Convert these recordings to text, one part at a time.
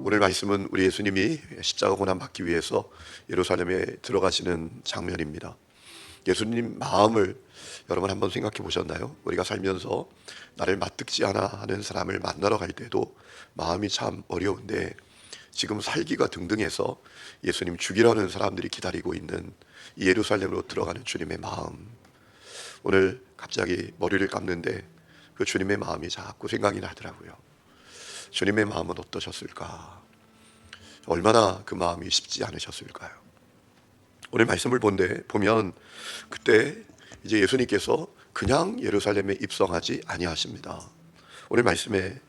오늘 말씀은 우리 예수님이 십자가 고난 받기 위해서 예루살렘에 들어가시는 장면입니다. 예수님 마음을 여러분 한번 생각해 보셨나요? 우리가 살면서 나를 맞듣지 않아 하는 사람을 만나러 갈 때도 마음이 참 어려운데, 지금 살기가 등등해서 예수님 죽이라는 사람들이 기다리고 있는 이 예루살렘으로 들어가는 주님의 마음, 오늘 갑자기 머리를 감는데 그 주님의 마음이 자꾸 생각이 나더라고요. 주님의 마음은 어떠셨을까? 얼마나 그 마음이 쉽지 않으셨을까요? 오늘 말씀을 보면 그때 이제 예수님께서 그냥 예루살렘에 입성하지 아니하십니다. 오늘 말씀에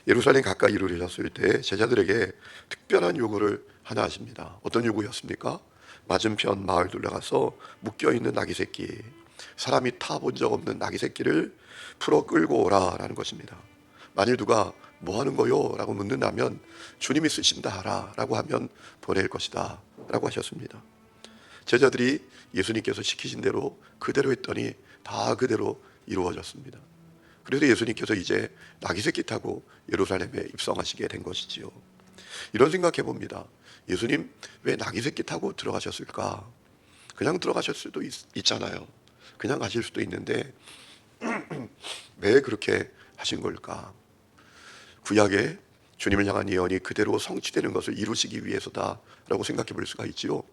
예루살렘 가까이 이르셨을 때 제자들에게 특별한 요구를 하나 하십니다. 어떤 요구였습니까? 맞은편 마을 둘러가서 묶여있는 나귀 새끼, 사람이 타본 적 없는 나귀 새끼를 풀어 끌고 오라라는 것입니다. 만일 누가 뭐 하는 거요? 라고 묻는다면 주님이 쓰신다 하라 라고 하면 보낼 것이다 라고 하셨습니다. 제자들이 예수님께서 시키신 대로 그대로 했더니 다 그대로 이루어졌습니다. 그래서 예수님께서 이제 나귀 새끼 타고 예루살렘에 입성하시게 된 것이지요. 이런 생각해 봅니다. 예수님 왜 나귀 새끼 타고 들어가셨을까? 그냥 들어가실 수도 있잖아요. 그냥 가실 수도 있는데 왜 그렇게 하신 걸까? 구약에 주님을 향한 예언이 그대로 성취되는 것을 이루시기 위해서다라고 생각해 볼 수가 있지요.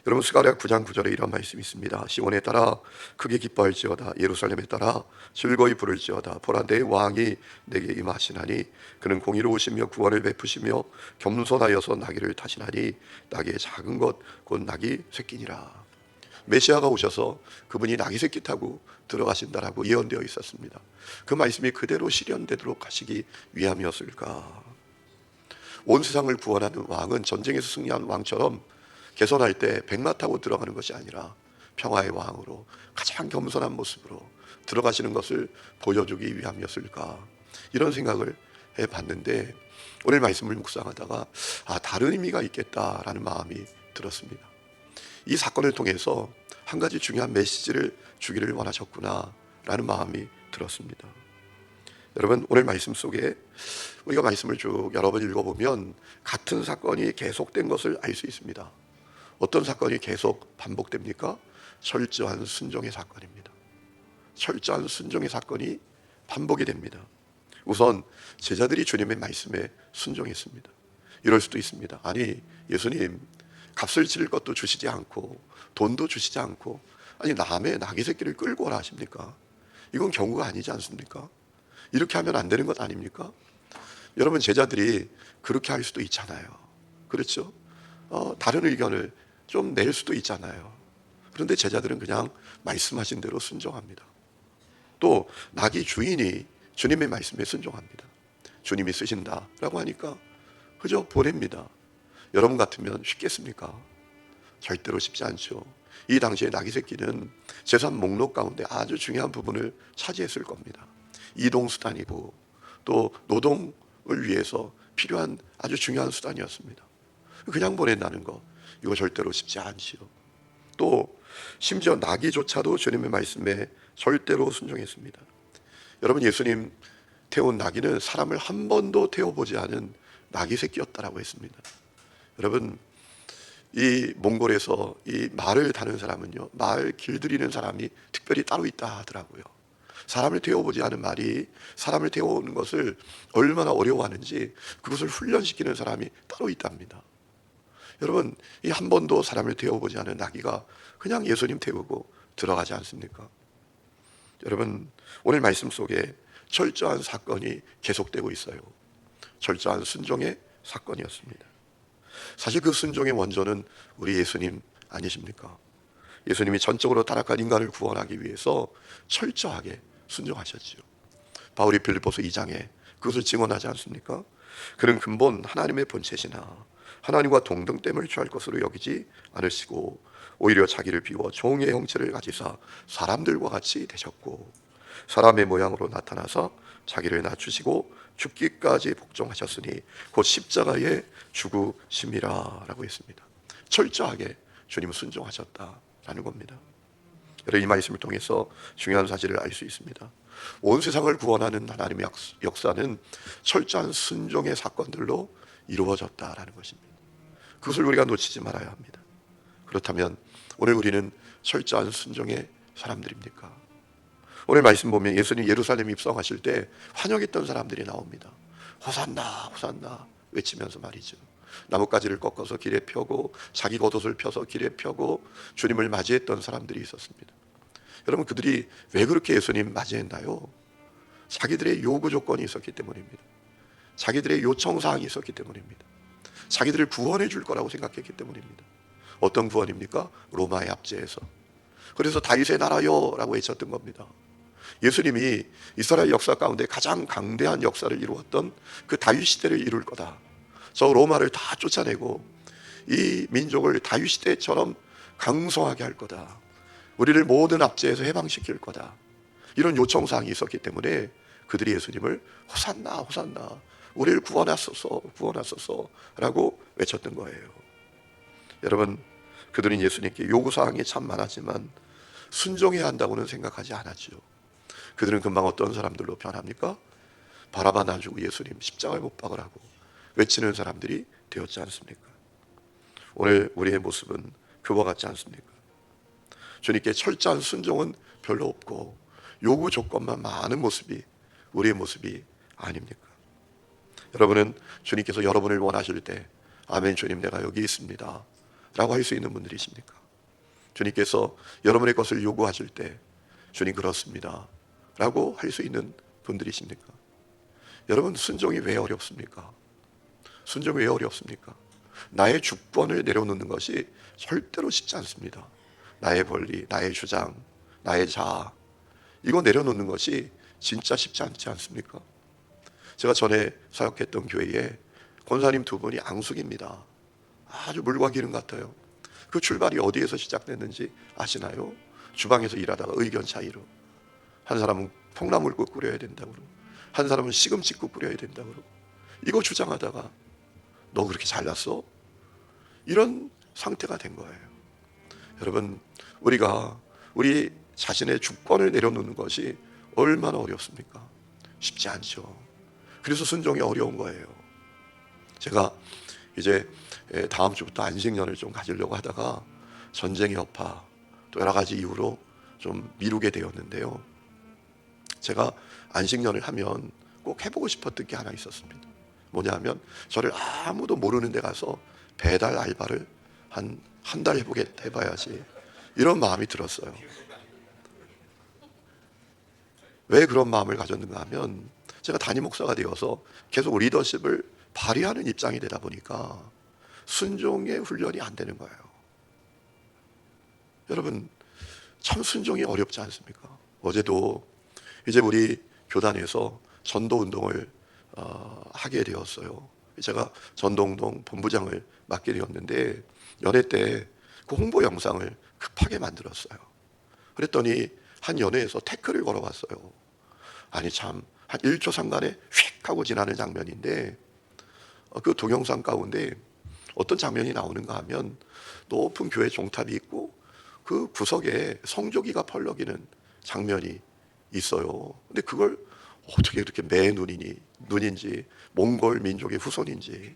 여러분, 스가랴 9장 9절에 이런 말씀이 있습니다. 시온에 따라 크게 기뻐할지어다, 예루살렘에 따라 즐거이 부를지어다. 보라, 내 왕이 내게 임하시나니 그는 공의로우시며 구원을 베푸시며 겸손하여서 나귀를 타시나니 나귀의 작은 것 곧 나귀 새끼니라. 메시아가 오셔서 그분이 나귀 새끼 타고 들어가신다라고 예언되어 있었습니다. 그 말씀이 그대로 실현되도록 하시기 위함이었을까? 온 세상을 구원하는 왕은 전쟁에서 승리한 왕처럼 개선할 때 백마 타고 들어가는 것이 아니라 평화의 왕으로 가장 겸손한 모습으로 들어가시는 것을 보여주기 위함이었을까? 이런 생각을 해봤는데 오늘 말씀을 묵상하다가 다른 의미가 있겠다라는 마음이 들었습니다. 이 사건을 통해서 한 가지 중요한 메시지를 주기를 원하셨구나 라는 마음이 들었습니다. 여러분, 오늘 말씀 속에 우리가 말씀을 쭉 여러 번 읽어보면 같은 사건이 계속된 것을 알 수 있습니다. 어떤 사건이 계속 반복됩니까? 철저한 순종의 사건입니다. 철저한 순종의 사건이 반복이 됩니다. 우선 제자들이 주님의 말씀에 순종했습니다. 이럴 수도 있습니다. 아니, 예수님 값을 치를 것도 주시지 않고 돈도 주시지 않고 아니 남의 나귀 새끼를 끌고 오라 하십니까? 이건 경우가 아니지 않습니까? 이렇게 하면 안 되는 것 아닙니까? 여러분, 제자들이 그렇게 할 수도 있잖아요. 그렇죠? 다른 의견을 좀 낼 수도 있잖아요. 그런데 제자들은 그냥 말씀하신 대로 순종합니다. 또 나귀 주인이 주님의 말씀에 순종합니다. 주님이 쓰신다라고 하니까 그저 보냅니다. 여러분 같으면 쉽겠습니까? 절대로 쉽지 않죠. 이 당시에 나귀 새끼는 재산 목록 가운데 아주 중요한 부분을 차지했을 겁니다. 이동수단이고 또 노동을 위해서 필요한 아주 중요한 수단이었습니다. 그냥 보낸다는 거, 이거 절대로 쉽지 않지요. 또 심지어 나귀조차도 주님의 말씀에 절대로 순종했습니다. 여러분, 예수님 태운 나귀는 사람을 한 번도 태워보지 않은 나귀 새끼였다라고 했습니다. 여러분, 이 몽골에서 이 말을 타는 사람은요, 말 길들이는 사람이 특별히 따로 있다 하더라고요. 사람을 태워보지 않은 말이 사람을 태워오는 것을 얼마나 어려워하는지 그것을 훈련시키는 사람이 따로 있답니다. 여러분, 이 한 번도 사람을 태워보지 않은 나귀가 그냥 예수님 태우고 들어가지 않습니까? 여러분, 오늘 말씀 속에 철저한 사건이 계속되고 있어요. 철저한 순종의 사건이었습니다. 사실 그 순종의 원조는 우리 예수님 아니십니까? 예수님이 전적으로 타락한 인간을 구원하기 위해서 철저하게 순종하셨지요. 바울이 빌립보서 2장에 그것을 증언하지 않습니까? 그는 근본 하나님의 본체시나 하나님과 동등됨을 취할 것으로 여기지 않으시고 오히려 자기를 비워 종의 형체를 가지사 사람들과 같이 되셨고 사람의 모양으로 나타나서 자기를 낮추시고 죽기까지 복종하셨으니 곧 십자가에 죽으심이라 라고 했습니다. 철저하게 주님은 순종하셨다라는 겁니다. 여러분, 이 말씀을 통해서 중요한 사실을 알 수 있습니다. 온 세상을 구원하는 하나님의 역사는 철저한 순종의 사건들로 이루어졌다라는 것입니다. 그것을 우리가 놓치지 말아야 합니다. 그렇다면 오늘 우리는 철저한 순종의 사람들입니까? 오늘 말씀 보면 예수님 예루살렘 입성하실 때 환영했던 사람들이 나옵니다. 호산나 호산나 외치면서 말이죠. 나뭇가지를 꺾어서 길에 펴고 자기 겉옷을 펴서 길에 펴고 주님을 맞이했던 사람들이 있었습니다. 여러분, 그들이 왜 그렇게 예수님 맞이했나요? 자기들의 요구 조건이 있었기 때문입니다. 자기들의 요청사항이 있었기 때문입니다. 자기들을 구원해 줄 거라고 생각했기 때문입니다. 어떤 구원입니까? 로마의 압제에서. 그래서 다윗의 나라요 라고 외쳤던 겁니다. 예수님이 이스라엘 역사 가운데 가장 강대한 역사를 이루었던 그 다윗 시대를 이룰 거다. 저 로마를 다 쫓아내고 이 민족을 다윗 시대처럼 강성하게 할 거다. 우리를 모든 압제에서 해방시킬 거다. 이런 요청사항이 있었기 때문에 그들이 예수님을 호산나 호산나 우리를 구원하소서 구원하소서 라고 외쳤던 거예요. 여러분, 그들은 예수님께 요구사항이 참 많았지만 순종해야 한다고는 생각하지 않았죠. 그들은 금방 어떤 사람들로 변합니까? 바라바 놔주고 예수님 십자가에 못 박으라고 외치는 사람들이 되었지 않습니까? 오늘 우리의 모습은 그와 같지 않습니까? 주님께 철저한 순종은 별로 없고 요구 조건만 많은 모습이 우리의 모습이 아닙니까? 여러분은 주님께서 여러분을 원하실 때 아멘 주님 내가 여기 있습니다 라고 할 수 있는 분들이십니까? 주님께서 여러분의 것을 요구하실 때 주님 그렇습니다 라고 할 수 있는 분들이십니까? 여러분, 순종이 왜 어렵습니까? 순종이 왜 어렵습니까? 나의 주권을 내려놓는 것이 절대로 쉽지 않습니다. 나의 권리, 나의 주장, 나의 자아, 이거 내려놓는 것이 진짜 쉽지 않지 않습니까? 제가 전에 사역했던 교회에 권사님 두 분이 앙숙입니다. 아주 물과 기름 같아요. 그 출발이 어디에서 시작됐는지 아시나요? 주방에서 일하다가 의견 차이로 한 사람은 콩나물국 끓여야 된다고 그러고 한 사람은 시금치국 끓여야 된다고 그러고 이거 주장하다가 너 그렇게 잘났어? 이런 상태가 된 거예요. 여러분, 우리가 우리 자신의 주권을 내려놓는 것이 얼마나 어렵습니까? 쉽지 않죠. 그래서 순종이 어려운 거예요. 제가 이제 다음 주부터 안식년을 좀 가지려고 하다가 전쟁의 여파 또 여러 가지 이유로 좀 미루게 되었는데요. 제가 안식년을 하면 꼭 해보고 싶었던 게 하나 있었습니다. 뭐냐면 저를 아무도 모르는 데 가서 배달 알바를 한 달 해봐야지 이런 마음이 들었어요. 왜 그런 마음을 가졌는가 하면 제가 담임 목사가 되어서 계속 리더십을 발휘하는 입장이 되다 보니까 순종의 훈련이 안 되는 거예요. 여러분, 참 순종이 어렵지 않습니까? 어제도 이제 우리 교단에서 전도 운동을 하게 되었어요. 제가 전도운동 본부장을 맡게 되었는데 연회 때 그 홍보 영상을 급하게 만들었어요. 그랬더니 한 연회에서 태클을 걸어왔어요. 아니 참 한 1초 상간에 휙 하고 지나는 장면인데 그 동영상 가운데 어떤 장면이 나오는가 하면 높은 교회 종탑이 있고 그 구석에 성조기가 펄럭이는 장면이 있어요. 근데 그걸 어떻게 그렇게 눈인지 몽골 민족의 후손인지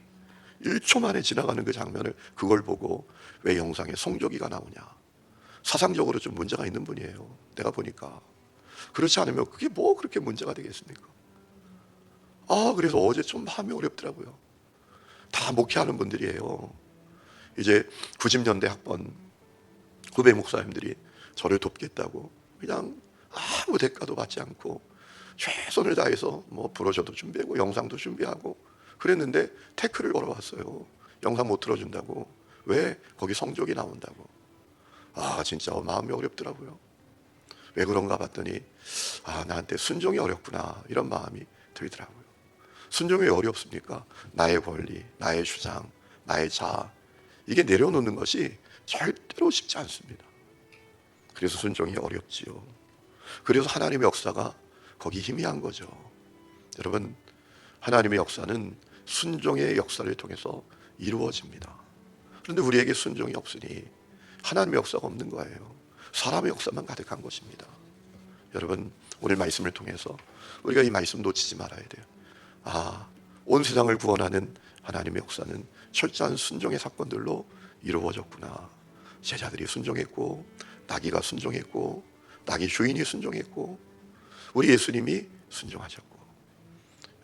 1초 만에 지나가는 그 장면을 그걸 보고 왜 영상에 성조기가 나오냐. 사상적으로 좀 문제가 있는 분이에요. 내가 보니까. 그렇지 않으면 그게 뭐 그렇게 문제가 되겠습니까? 그래서 어제 좀 마음이 어렵더라고요. 다 목회하는 분들이에요. 이제 90년대 학번 후배 목사님들이 저를 돕겠다고 그냥 아무 대가도 받지 않고 최선을 다해서 뭐 브로셔도 준비하고 영상도 준비하고 그랬는데 태클을 걸어왔어요. 영상 못 틀어준다고. 왜? 거기 성적이 나온다고. 진짜 마음이 어렵더라고요. 왜 그런가 봤더니 나한테 순종이 어렵구나 이런 마음이 들더라고요. 순종이 왜 어렵습니까? 나의 권리, 나의 주장, 나의 자아 이게 내려놓는 것이 절대로 쉽지 않습니다. 그래서 순종이 어렵지요. 그래서 하나님의 역사가 거기 희미한 거죠. 여러분, 하나님의 역사는 순종의 역사를 통해서 이루어집니다. 그런데 우리에게 순종이 없으니 하나님의 역사가 없는 거예요. 사람의 역사만 가득한 것입니다. 여러분, 오늘 말씀을 통해서 우리가 이 말씀 놓치지 말아야 돼요. 온 세상을 구원하는 하나님의 역사는 철저한 순종의 사건들로 이루어졌구나. 제자들이 순종했고, 나귀가 순종했고, 나귀 주인이 순종했고, 우리 예수님이 순종하셨고.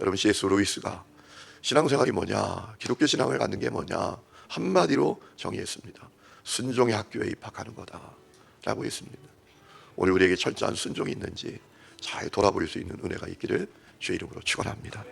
여러분, C.S. 루이스가 신앙생활이 뭐냐, 기독교 신앙을 갖는 게 뭐냐, 한마디로 정의했습니다. 순종의 학교에 입학하는 거다 라고 했습니다. 오늘 우리에게 철저한 순종이 있는지 잘 돌아볼 수 있는 은혜가 있기를 주의 이름으로 축원합니다.